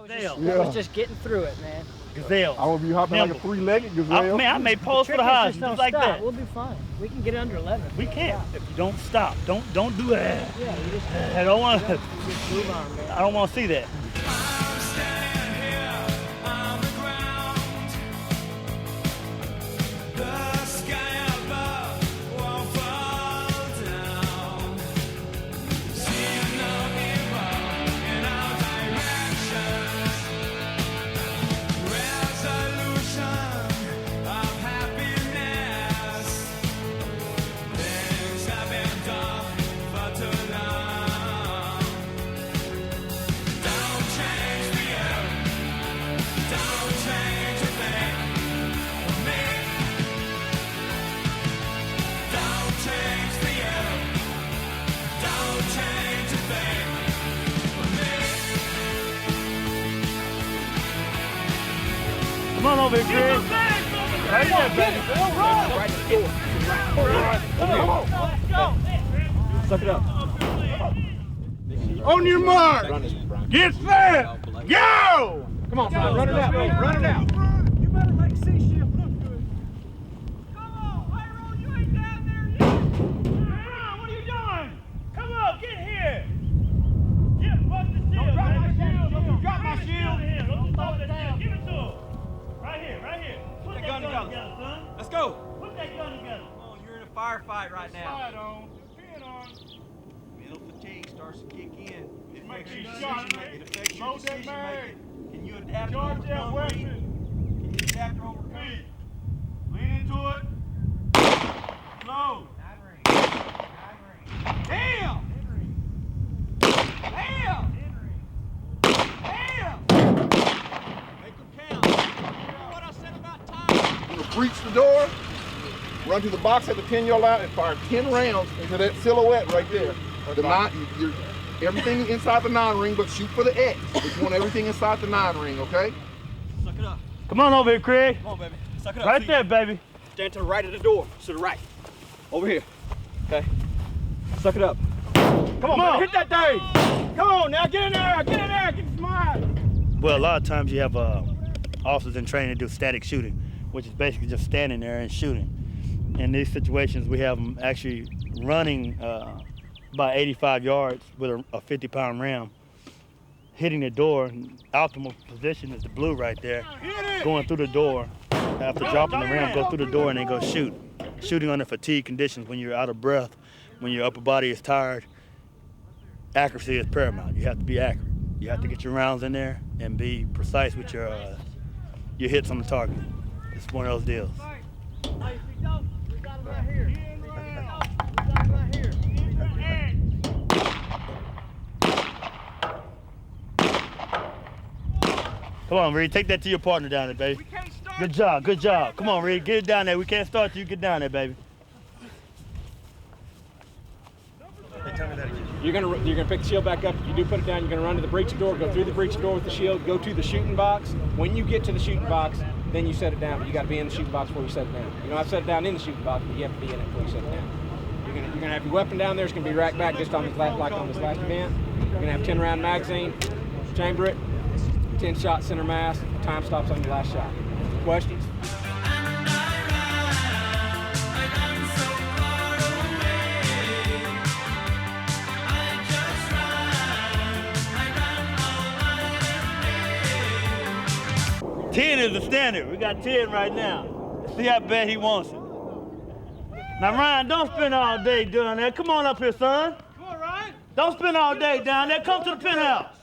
Gazelle. I was just getting through it, man. Gazelle. I want to be hopping like a three-legged gazelle. I made post for the highs just like that. We'll be fine. We can get under 11. We can't if you don't stop. Don't do that. Yeah, you just. I don't want to. Just move on, man. I don't want to see that. Come on over here, Chris. Right there, baby. Right in the door. Come on. Suck it up. On your mark. Get set. Go! Come on, son. Run it out, baby. Run it out. You better make C-shift look good. Come on, Aaron, you ain't down there yet. Aaron, what are you doing? Come on, get here. Yeah, fuck the shield. Don't drop my shield. Don't drop my shield. Don't throw that shield. Give it to him. Right here, right here. Put that gun together, son. Let's go. Put that gun together. Come on, you're in a firefight right now. Slide on. Pin on. Mental fatigue starts to kick in. It Make affects sure your you decision shot it. making. It affects your Load that decision mag. making. Can you adapt or Charge that overcome? weapon. Can you adapt or overcome? Lean into it. Load. Damn! Damn! Damn! Make them count. Remember what I said about time? You're going to breach the door, run to the box at the 10-yard line, and fire 10 rounds into that silhouette right there. Everything inside the 9 ring, but shoot for the X. But you want everything inside the 9 ring, okay? Suck it up. Come on over here, Craig. Come on, baby. Suck it up. Right there, baby. Stand to the right of the door. To the right. Over here. Okay. Suck it up. Come on, Hit that thing! Come on now, get in there! Get in there! Get smart! Well, a lot of times you have officers in training to do static shooting, which is basically just standing there and shooting. In these situations, we have them actually running about 85 yards with a 50-pound ram, hitting the door. Optimal position is the blue right there, going through the door. After dropping the ram, go through the door and then go shoot. Shooting under fatigue conditions, when you're out of breath, when your upper body is tired, accuracy is paramount. You have to be accurate. You have to get your rounds in there and be precise with your hits on the target. It's one of those deals. We got him right here. We got him right here. Come on, Reed, take that to your partner down there, baby. Good job, good job. Come on, Reed, get it down there. We can't start till you get down there, baby. You're gonna pick the shield back up. If you do put it down, you're gonna run to the breach door, go through the breach door with the shield, go to the shooting box. When you get to the shooting box, then you set it down. But you got to be in the shooting box before you set it down. You don't have to set it down in the shooting box, but you have to be in it before you set it down. You're gonna have your weapon down there. It's gonna be racked back just on this like on this last event. You're gonna have 10-round magazine, chamber it, 10 shot center mass. Time stops on your last shot. Questions? Ten is the standard. We got 10 right now. Let's see how bad he wants it. Now, Ryan, don't spend all day doing that. Come on up here, son. Come on, Ryan. Don't spend all day down there. Come to the penthouse.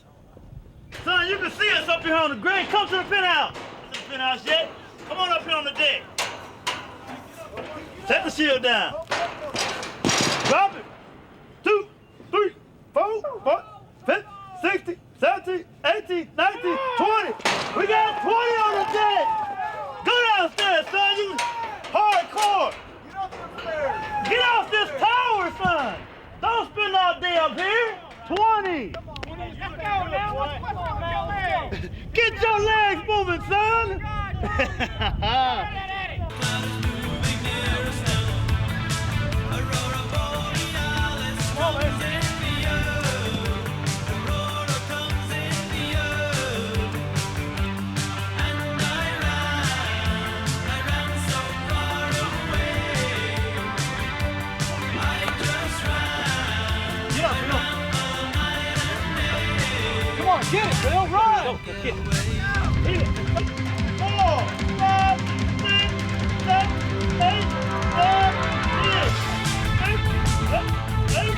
Son, you can see us up here on the grade. Come to the penthouse. To the penthouse yet? Come on up here on the deck. Set the shield down. Drop it. 2, 3, 4, 5, 6, 16, 17, 18, 19, 20. We got 20 on the deck. Go downstairs, son. You hardcore. Get off this tower, son. Don't spend all day up here. 20. Let's go now. What's wrong with your legs? Get your legs moving, son. on, get it, Bill, run! Go, get it. 4, 5, 6, 7, 8, 9, 10. 8,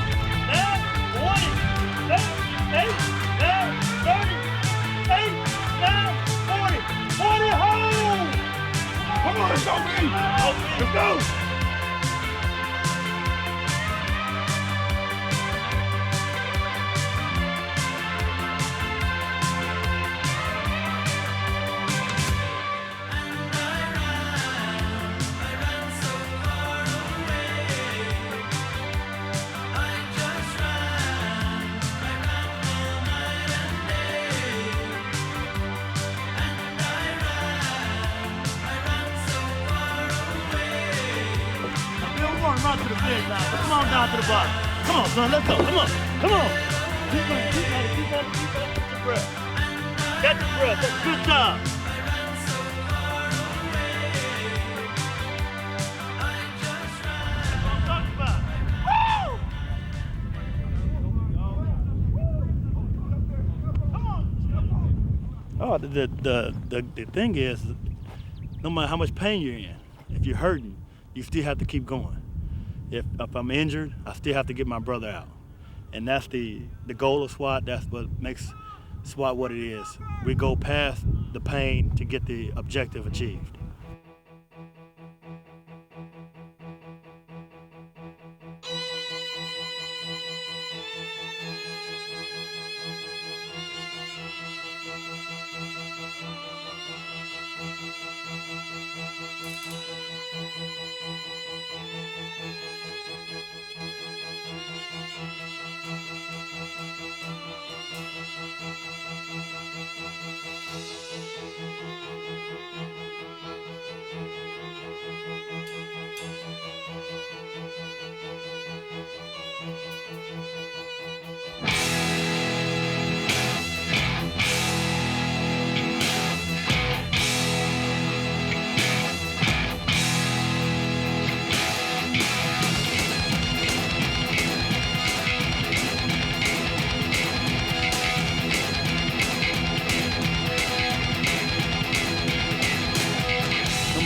9, 20. 8, 9, 30. 8, 9, 40. 40 home! Come on, let's go, baby. Let's go. Run to the finish line. Come on down to the bottom. Come on, son. Let's go. Come on. Come on. Keep running. Keep running. Keep running. Keep running. Catch your breath. Catch your breath. That's a good job. That's what I'm talking about. Woo! Come on. Oh, the thing is, no matter how much pain you're in, if you're hurting, you still have to keep going. If I'm injured, I still have to get my brother out. And that's the goal of SWAT. That's what makes SWAT what it is. We go past the pain to get the objective achieved.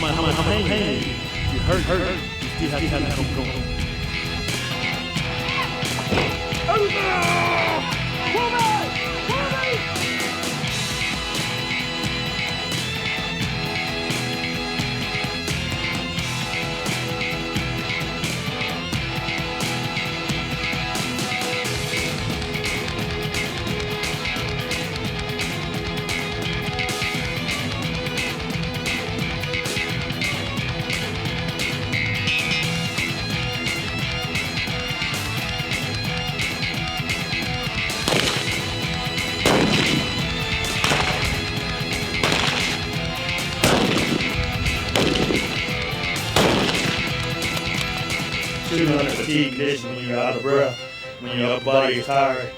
How much pain you hurt, you still have to keep going. Shooting under fatigue condition when you're out of breath, when your upper body is tired,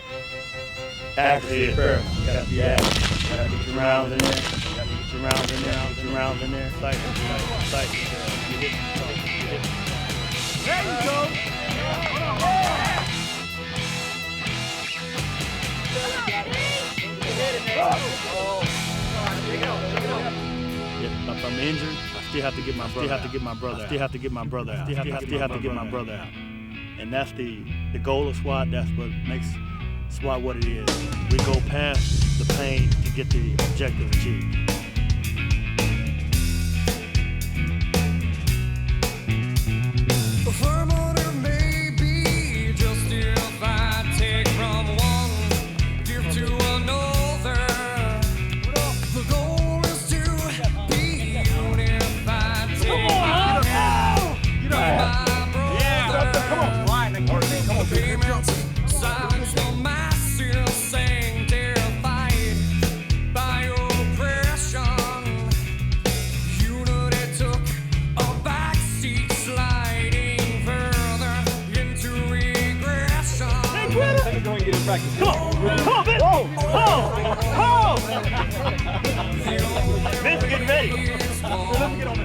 accuracy is paramount. You gotta be accurate. You gotta get your rounds in there. You gotta get your rounds in there. Get your rounds in there. Sight. You hit. There you go. If I'm injured, I still have to get my brother out. Still have to get my brother out. And that's the goal of SWAT. That's what makes SWAT what it is. We go past the pain to get the objective achieved. Come on, Vince! Oh! Vince, get ready. Let's get on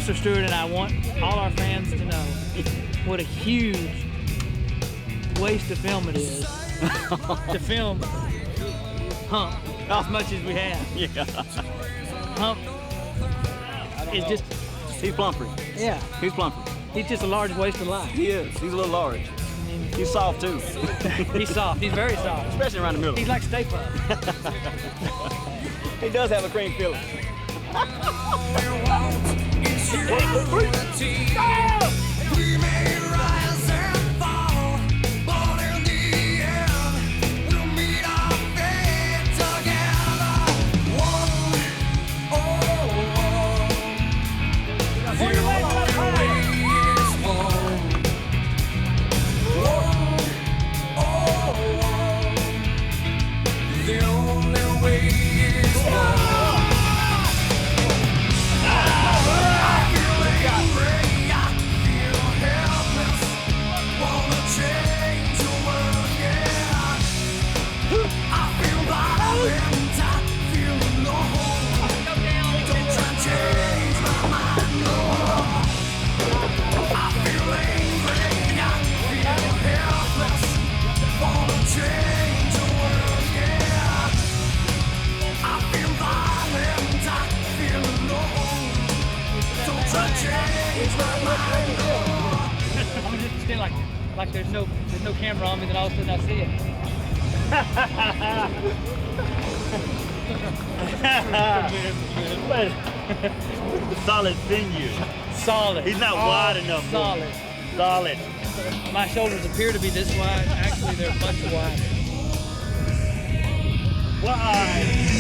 Officer Stewart and I want all our fans to know what a huge waste of film it is to film Hump as much as we have. Yeah. Hump is just, He's plumper. yeah, He's plumper. he's just a large waste of life. He is. He's a little large. He's soft too. He's soft, he's very soft. Especially around the middle. He's like Stay Puft. He does have a cream filling. I'm just stand like there's no camera on me, then all of a sudden I see it. Solid sinew. Solid. He's not wide enough. Solid. Solid. My shoulders appear to be this wide. Actually, they're much wider. Wide.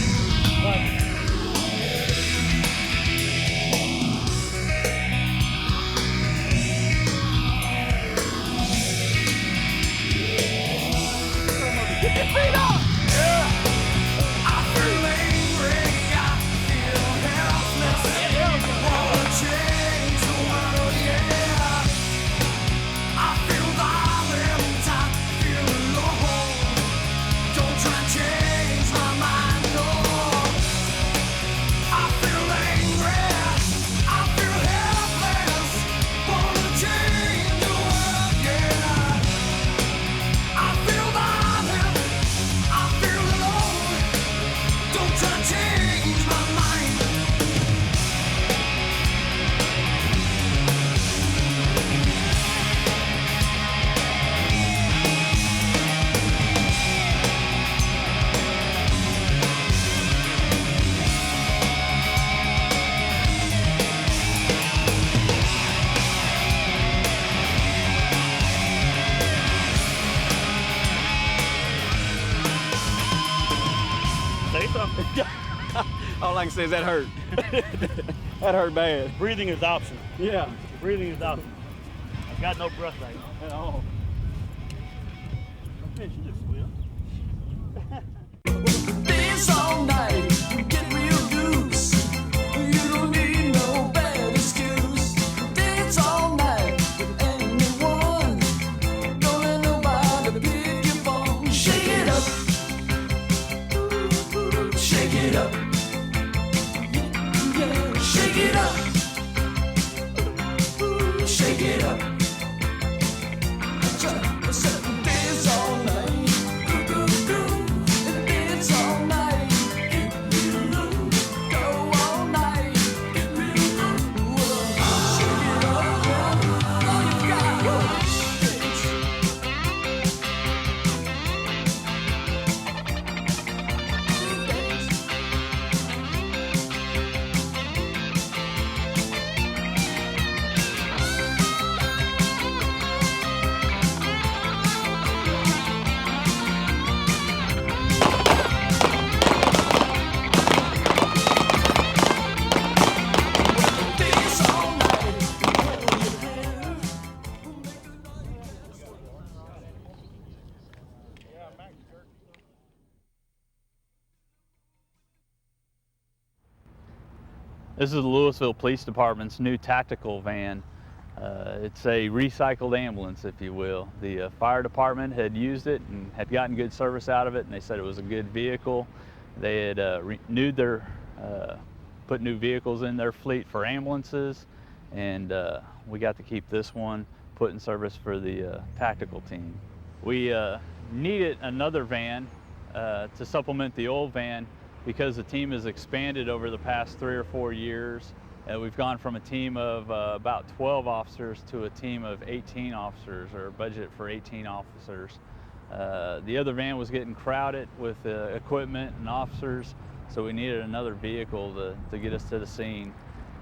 Say something. All I can say is that hurt. That hurt bad. Breathing is optional. Yeah. Breathing is optional. I've got no breath right now. At all. Man, she just swim. Dance all night, get real loose. You don't need no bad excuse. Dance all night with anyone. Don't let nobody pick your bone. Shake it up. Shake it up. Yeah, shake it up. Shake it up. That's right. Dance all night. Dance all night. Get real loose. Go all night. Get real loose. Shake it up, yeah. All you got. Dance. Dance all night. This is the Lewisville Police Department's new tactical van. It's a recycled ambulance, if you will. The fire department had used it and had gotten good service out of it, and they said it was a good vehicle. They had renewed their, put new vehicles in their fleet for ambulances, and we got to keep this one put in service for the tactical team. We needed another van to supplement the old van because the team has expanded over the past 3 or 4 years. We've gone from a team of about 12 officers to a team of 18 officers, or a budget for 18 officers. The other van was getting crowded with equipment and officers, so we needed another vehicle to get us to the scene.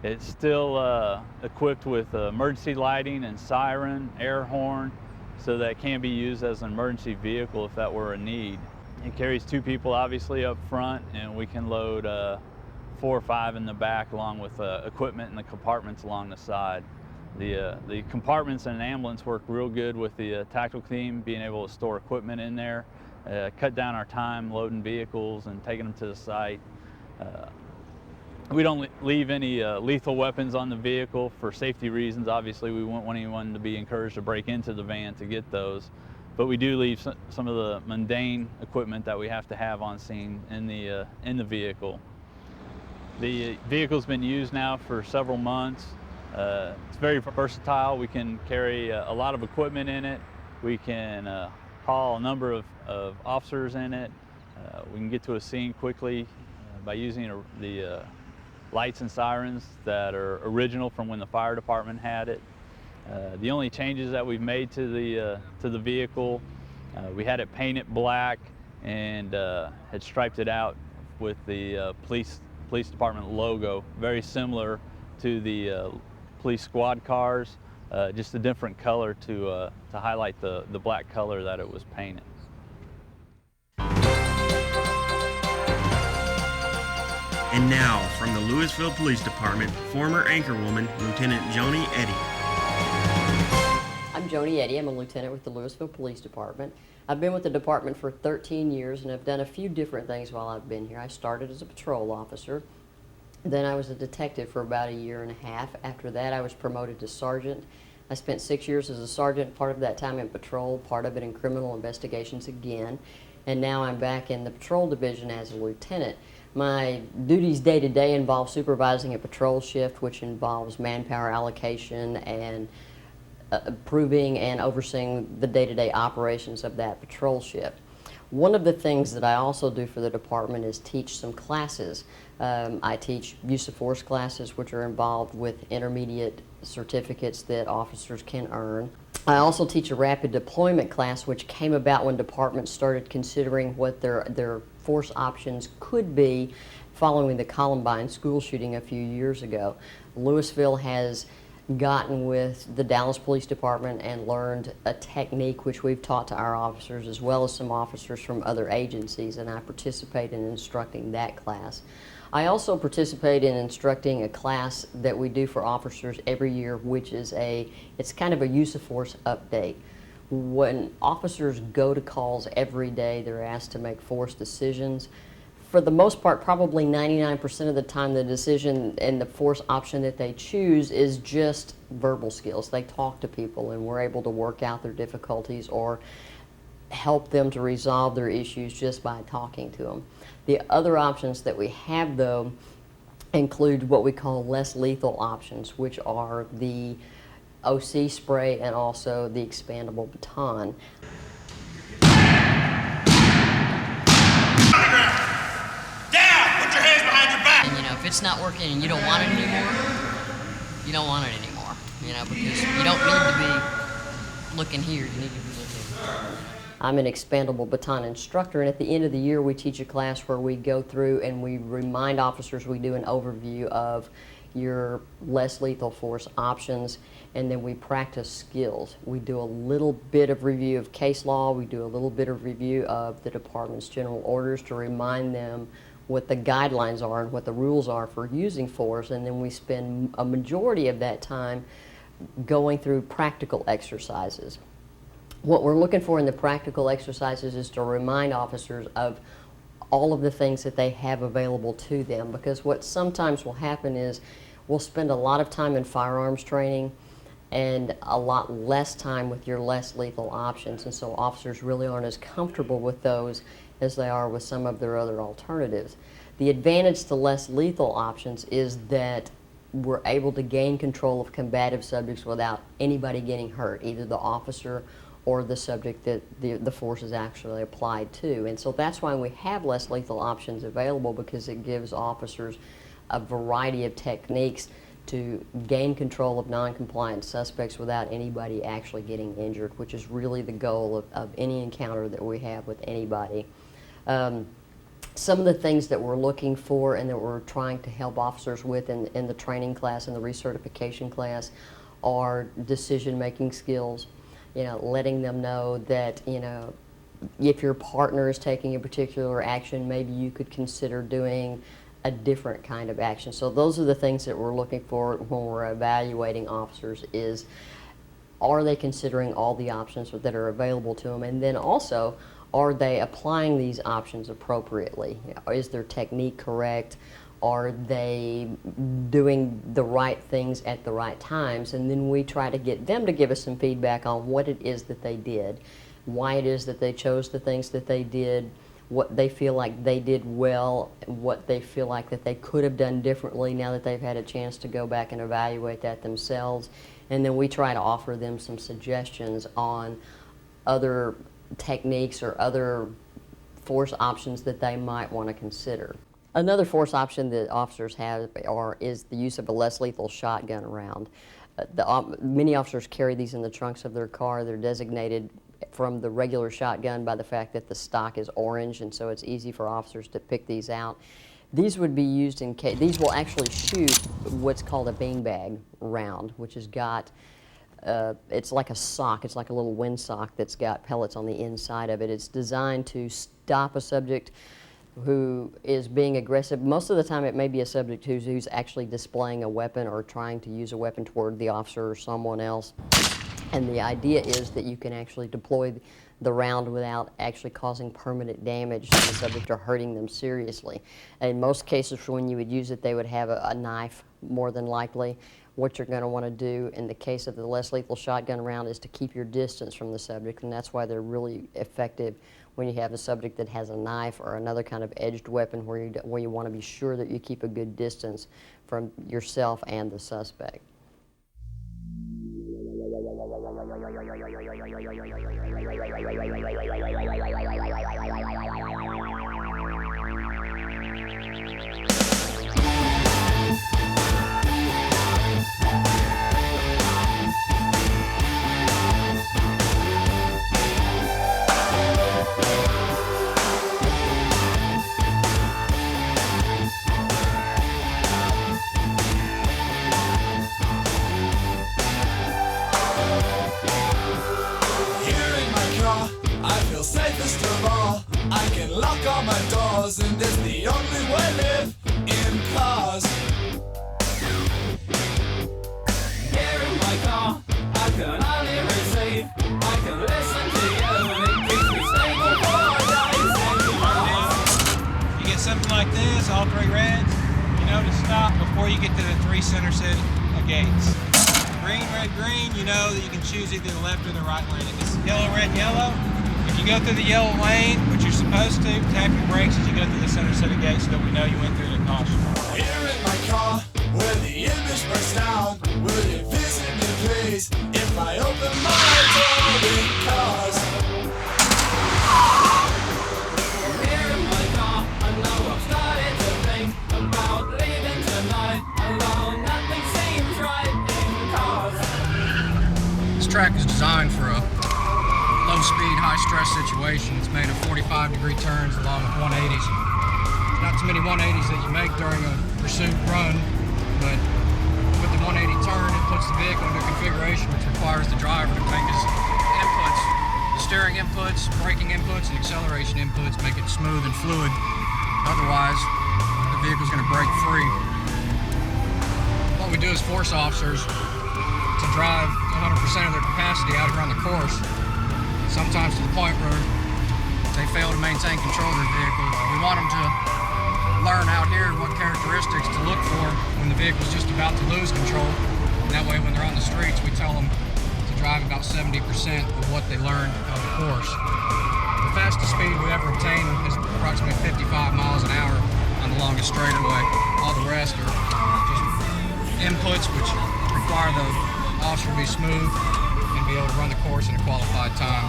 It's still equipped with emergency lighting and siren, air horn, so that it can be used as an emergency vehicle if that were a need. It carries 2 people obviously up front, and we can load 4 or 5 in the back, along with equipment in the compartments along the side. The compartments in an ambulance work real good with the tactical team being able to store equipment in there, cut down our time loading vehicles and taking them to the site. We don't leave any lethal weapons on the vehicle for safety reasons. Obviously, we wouldn't want anyone to be encouraged to break into the van to get those. But we do leave some of the mundane equipment that we have to have on scene in the vehicle. The vehicle's been used now for several months. It's very versatile. We can carry a lot of equipment in it. We can haul a number of officers in it. We can get to a scene quickly by using the lights and sirens that are original from when the fire department had it. The only changes that we've made to the vehicle, we had it painted black and had striped it out with the police department logo, very similar to the police squad cars, just a different color to highlight the black color that it was painted. And now, from the Lewisville Police Department, former anchorwoman, Lieutenant Joni Eddy. I'm Joni Eddy. I'm a lieutenant with the Lewisville Police Department. I've been with the department for 13 years, and I've done a few different things while I've been here. I started as a patrol officer. Then I was a detective for about 1.5 years. After that, I was promoted to sergeant. I spent 6 years as a sergeant, part of that time in patrol, part of it in criminal investigations again. And now I'm back in the patrol division as a lieutenant. My duties day to day involve supervising a patrol shift, which involves manpower allocation and approving and overseeing the day-to-day operations of that patrol shift. One of the things that I also do for the department is teach some classes. I teach use of force classes, which are involved with intermediate certificates that officers can earn. I also teach a rapid deployment class, which came about when departments started considering what their force options could be following the Columbine school shooting a few years ago. Lewisville has gotten with the Dallas Police Department and learned a technique which we've taught to our officers, as well as some officers from other agencies, and I participate in instructing that class. I also participate in instructing a class that we do for officers every year, which is it's kind of a use of force update. When officers go to calls every day, they're asked to make force decisions. For the most part, probably 99% of the time, the decision and the force option that they choose is just verbal skills. They talk to people, and we're able to work out their difficulties or help them to resolve their issues just by talking to them. The other options that we have, though, include what we call less lethal options, which are the OC spray and also the expandable baton. And you know, if it's not working and you don't want it anymore, you don't want it anymore. You know, because you don't need to be looking here, you need to be looking. I'm an expandable baton instructor, and at the end of the year we teach a class where we go through and we remind officers, we do an overview of your less lethal force options, and then we practice skills. We do a little bit of review of case law, we do a little bit of review of the department's general orders to remind them what the guidelines are and what the rules are for using force, and then we spend a majority of that time going through practical exercises. What we're looking for in the practical exercises is to remind officers of all of the things that they have available to them, because what sometimes will happen is we'll spend a lot of time in firearms training and a lot less time with your less lethal options, and so officers really aren't as comfortable with those as they are with some of their other alternatives. The advantage to less lethal options is that were able to gain control of combative subjects without anybody getting hurt, either the officer or the subject that the force is actually applied to. And so that's why we have less lethal options available, because it gives officers a variety of techniques to gain control of non-compliant suspects without anybody actually getting injured, which is really the goal of any encounter that we have with anybody. Some of the things that we're looking for and that we're trying to help officers with in the training class and the recertification class are decision-making skills. You know, letting them know that, you know, if your partner is taking a particular action, maybe you could consider doing a different kind of action. So those are the things that we're looking for when we're evaluating officers is, are they considering all the options that are available to them? And then also, are they applying these options appropriately? Is their technique correct? Are they doing the right things at the right times? And then we try to get them to give us some feedback on what it is that they did, why it is that they chose the things that they did, what they feel like they did well, what they feel like that they could have done differently now that they've had a chance to go back and evaluate that themselves. And then we try to offer them some suggestions on other techniques or other force options that they might want to consider. Another force option that officers have is the use of a less lethal shotgun round. Many officers carry these in the trunks of their car. They're designated from the regular shotgun by the fact that the stock is orange, and so it's easy for officers to pick these out. These would be used in case, these will actually shoot what's called a beanbag round, which has got, it's like a sock, it's like a little windsock that's got pellets on the inside of it. It's designed to stop a subject who is being aggressive. Most of the time it may be a subject who's actually displaying a weapon or trying to use a weapon toward the officer or someone else. And the idea is that you can actually deploy the round without actually causing permanent damage to the subject or hurting them seriously. In most cases, when you would use it, they would have a knife, more than likely. What you're going to want to do in the case of the less lethal shotgun round is to keep your distance from the subject, and that's why they're really effective when you have a subject that has a knife or another kind of edged weapon where you want to be sure that you keep a good distance from yourself and the suspect. Safest of all, I can lock all my doors, and it's the only way I live in cars. Here in my car, I can only receive, I can listen to you, and it keeps me stable for days and You get something like this, all three reds, you know to stop before you get to the three center set gates. Green, red, green, you know that you can choose either the left or the right lane. If it's yellow, red, yellow, if you go through the yellow lane, which you're supposed to, tap your brakes as you go through the center set of gates so that we know you went through the caution. Here in my car, where the image breaks down, will you visit me please, if I open my door because here in my car, I know I've started to think about leaving tonight, although nothing seems right in cars. This track is designed for a low-speed, high-stress situation. It's made of 45-degree turns along with 180s. There's not too many 180s that you make during a pursuit run, but with the 180 turn, it puts the vehicle into a configuration which requires the driver to make his inputs, the steering inputs, braking inputs, and acceleration inputs, make it smooth and fluid. Otherwise, the vehicle's going to break free. What we do as force officers to drive 100% of their capacity out here on the course, sometimes to the point where they fail to maintain control of their vehicle. We want them to learn out here what characteristics to look for when the vehicle's just about to lose control. And that way when they're on the streets, we tell them to drive about 70% of what they learned on the course. The fastest speed we ever obtained is approximately 55 miles an hour on the longest straightaway. All the rest are just inputs which require the officer to be smooth and be able to run the course in a qualified time.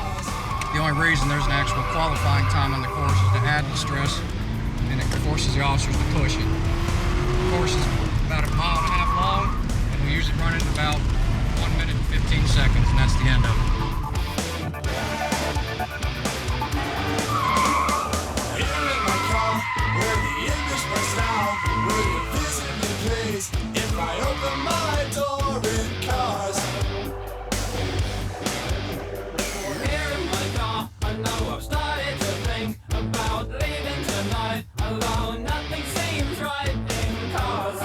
The only reason there's an actual qualifying time on the course is to add the stress, and it forces the officers to push it. The course is about 1.5 miles long, and we usually run it in about 1 minute and 15 seconds, and that's the end of it. If I open my door in cars, here in my car, I know I've started to think about leaving tonight alone. Nothing seems right in cars.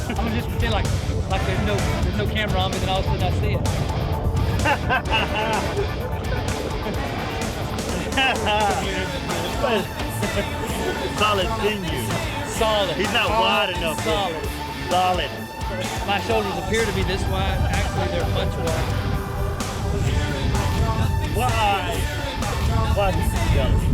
I'm gonna just pretend like there's no camera on me, then all of a sudden I see it. Solid sinew. Solid. He's not wide enough. Solid. Solid. My shoulders appear to be this wide. Actually, they're much wider. Why? Why is he jealous?